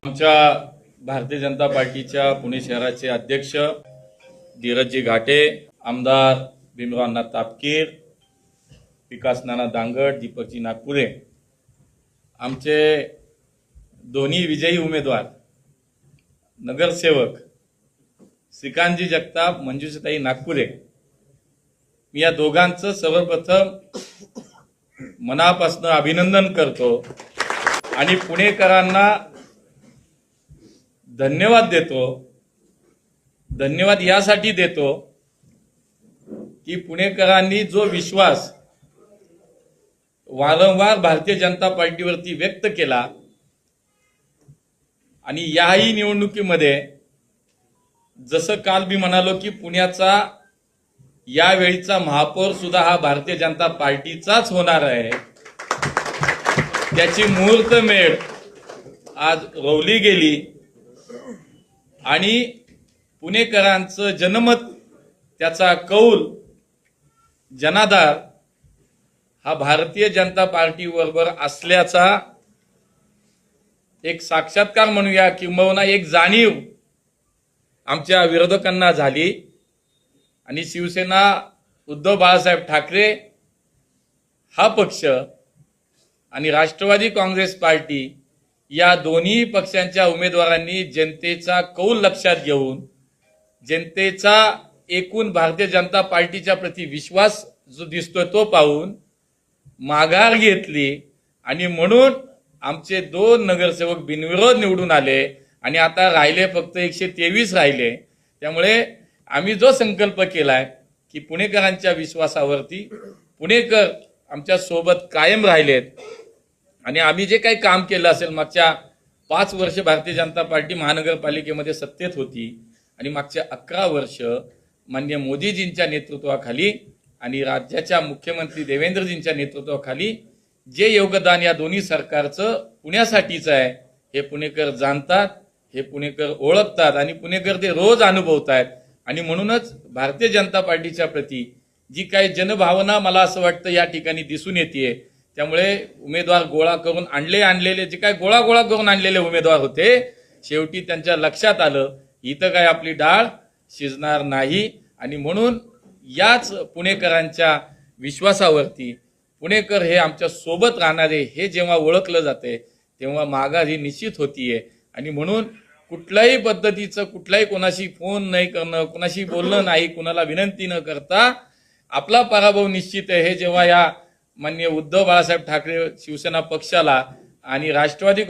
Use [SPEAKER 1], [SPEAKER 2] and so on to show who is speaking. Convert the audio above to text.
[SPEAKER 1] आमच्या भारतीय जनता पार्टीच्या पुणे शहराचे अध्यक्ष धीरजजी घाटे, आमदार भीमराव तापकीर, विकास नाना दांगट, दीपकजी नागपुरे, आमचे दोन्ही विजयी उमेदवार नगरसेवक श्रीकांतजी जगताप, मंजुषाताई नागपुरे, मी या दोघांचं सर्वप्रथम मनापासून अभिनंदन करतो आणि पुणेकरांना धन्यवाद देतो। धन्यवाद यासाठी देतो की पुणेकरांनी जो विश्वास वारंवार भारतीय जनता पार्टीवरती व्यक्त केला आणि याही निवडणुकीमध्ये जसं काल मी म्हणालो की पुण्याचा यावेळीचा महापौर सुद्धा हा भारतीय जनता पार्टीचाच होणार आहे, त्याची मुहूर्तमेढ आज रोवली गेली आणि पुणेकरांचं जनमत, त्याचा कौल, जनाधार हा भारतीय जनता पार्टीबरोबर असल्याचा एक साक्षात्कार म्हणूया किंबहुना एक जाणीव आमच्या विरोधकांना झाली आणि शिवसेना उद्धव बाळासाहेब ठाकरे हा पक्ष आणि राष्ट्रवादी काँग्रेस पार्टी या दोन्ही पक्षांच्या उमेदवारांनी जनतेचा कौल लक्षात घेऊन जनतेचा एकूण भारतीय जनता पार्टीच्या प्रति विश्वास जो दिसतोय तो पाहून माघार घेतली आणि म्हणून आमचे दोन नगरसेवक बिनविरोध निवडून आले आणि आता राहिले फक्त 123 राहिले। त्यामुळे आम्ही जो संकल्प केलाय की पुणेकरांच्या विश्वासावरती पुणेकर आमच्या सोबत कायम राहिलेत आणि आम्ही जे काही काम केलं असेल, मागच्या 5 वर्ष भारतीय जनता पार्टी महानगरपालिकेमध्ये सत्तेत होती आणि मागच्या 11 वर्ष माननीय मोदीजींच्या नेतृत्वाखाली आणि राज्याच्या मुख्यमंत्री देवेंद्रजींच्या नेतृत्वाखाली जे योगदान या दोन्ही सरकारचं पुण्यासाठीच आहे हे पुणेकर जाणतात, हे पुणेकर ओळखतात आणि पुणेकर ते रोज अनुभवतात आणि म्हणूनच भारतीय जनता पार्टीच्या प्रति जी काही जनभावना मला असं वाटतं या ठिकाणी दिसून येते। त्यामुळे उमेदवार गोळा करून आणलेले जे काही गोळा करून आणलेले उमेदवार होते, शेवटी त्यांच्या लक्षात आलं इथं काय आपली डाळ शिजणार नाही आणि म्हणून याच पुणेकरांच्या विश्वासावरती पुणेकर हे आमच्या सोबत राहणारे हे जेव्हा ओळखलं जाते तेव्हा माघार ही निश्चित होतीये आणि म्हणून कुठल्याही पद्धतीचं कुठलाही कोणाशी फोन नाही करणं, कोणाशी बोलणं नाही, कोणाला विनंती न करता आपला पराभव निश्चित आहे हे जेव्हा या माननीय उद्धव बाळासाहेब ठाकरे शिवसेना पक्षाला आणि राष्ट्रवादी